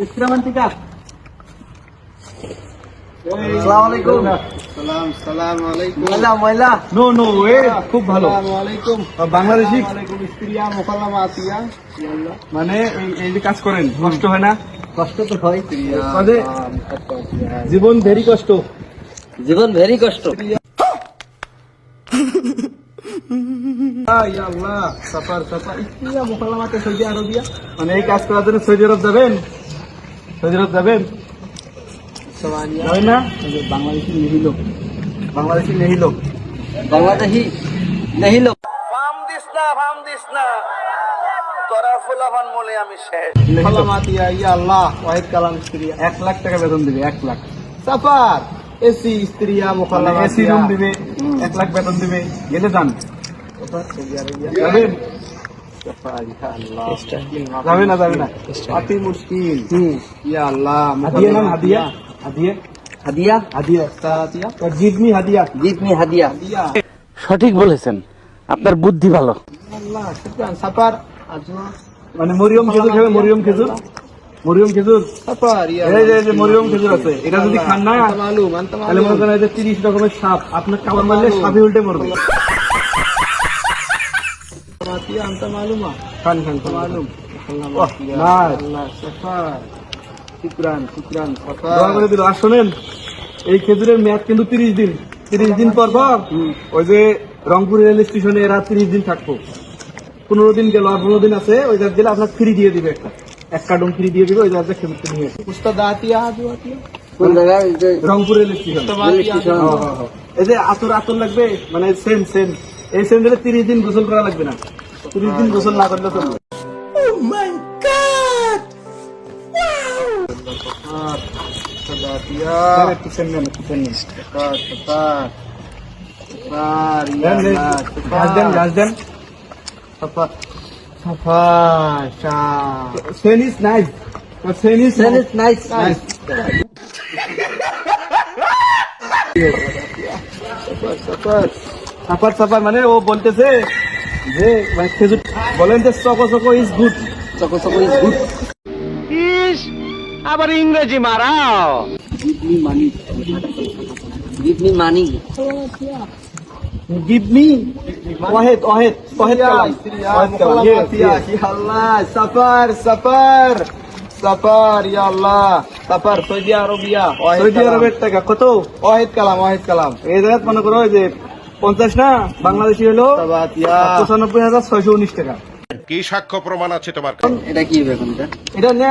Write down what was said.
ইসলামান্তিকা আসসালামু আলাইকুম। সালাম আলাইকুম। ময়লা নো নো ওয়ে খুব ভালো। আসসালামু আলাইকুম। বাংলাদেশি ওয়ালাইকুম ইস্ত্রিয়া মুকাল্লামা আতিয়া। মানে এই যে কাজ করেন কষ্ট হয় না? কষ্ট তো হয়, কাজে জীবন ভেরি কষ্ট। জীবন ভেরি কষ্ট। ইয়া আল্লাহ, সাফার সাফার ইস্ত্রিয়া মুকাল্লামাতে সৌদি আরবিয়া। মানে এই কাজ করার জন্য সৌদি আরব যাবেন? সৌদি আরব যাবেন? যাবেন না? এই যে বাংলাদেশি নেহি লোক, বাংলাদেশি নেহি লোক। বাংলাদেশি নেহি লোক। ফার্ম দিস না তোরা ফুলাফান বলে আমি শেষ। মুকাল্লামা আতিয়া ইয়া আল্লাহ ওয়াহিদ কালাম ইস্ত্রিয়া। 1 লাখ টাকা বেতন দিবে, 1 লাখ। সাফার এসি ইস্ত্রিয়া মুকাল্লামা এসি রুম দিবে, 1 লাখ বেতন দিবে। গেলে যান, যাবেন? যাবে না, যাবে না। অতি মুশকিল। ইয়া আল্লাহ হাদিয়া না, হাদিয়া, হাদিয়া, হাদিয়া হাদিয়া। হাদিয়া গিভ মি হাদিয়া। জিতনি হাদিয়া। সঠিক বলেছেন, আপনার বুদ্ধি ভালো। আল্লাহ শুকরান। সাফার আজমা মানে মরিয়ম খেজুর খাবে, মরিয়ম খেজুর, মরিয়ম খেজুর। সাফার ইয়া এই যে মরিয়ম খেজুর আছে, এটা যদি খান না মালুম তাহলে মনে করেন এই যে 30 রকমের সাপ, আপনার কামড় মারলে সাপে উল্টে পড়বে। মাতিয়া আনতা মালুমা খান খান খান। মালুম। ওহ, নাইস। আল্লাহ সাফার শুকরান, শুকরান। সাফার। দোয়া করে দিল। আর শোনেন, এই খেজুরের মেয়াদ কিন্তু 30 দিন। 30 দিন পর পর ওই যে রংপুর রেল স্টেশনে এরা 30 দিন থাকবো। 15 দিন গেল, আর 15 দিন আছে, ওই জায়গা গেলে আপনার ফ্রি দিয়ে দিবে, এক কার্টুন ফ্রি দিয়ে দিবে। ওই জায়গা খেজুরটা নিয়ে আসে। উস্তাদ আতিয়া আতিয়া কোন জায়গায়? Rangpur rail station. স্টেশন। এই যে আতর আতর লাগবে, মানে সেম সেম। এই সেম দিলে 30 দিন গোসল করা লাগবে না। 30 দিন গোসল না করলে চলবে। উস্তাদ আতিয়া একটু সেম নেন, একটু সেম নেন। সাফার সাফার সাফার ইয়া দেন, দেন। আল্লাহ ঘাস দেন, ঘাস দেন। সাফার সাফার শাহ সেন ইজ নাইস, সেন ইজ নাইস নাইস। সাফার সাপার সাপার মানে ও বলতেছে যে মানে খেজুর বলেন যে choco choco is good. Choco choco is good. আবার ইংরেজি মারাও। Give me money give me money give me ওয়াহেদ ওয়াহেদ ওয়াহেদ কালাম, ওয়াহেদ কালাম। Yes, yes. আল্লাহ সাফার সাফার সাফার ইয়া আল্লাহ সাফার সৌদি আরবিয়া সৌদি আরবের টাকা কত? ওয়াহিদ কালাম ওয়াহিদ কালাম এই জায়গায় মনে করো যে 50 না, বাংলাদেশি হলো সাবাতিয়া 95,619 টাকা। কি সাক্ষ্য প্রমাণ আছে তোমার? এটা কি হবে এখন? এটা নেয়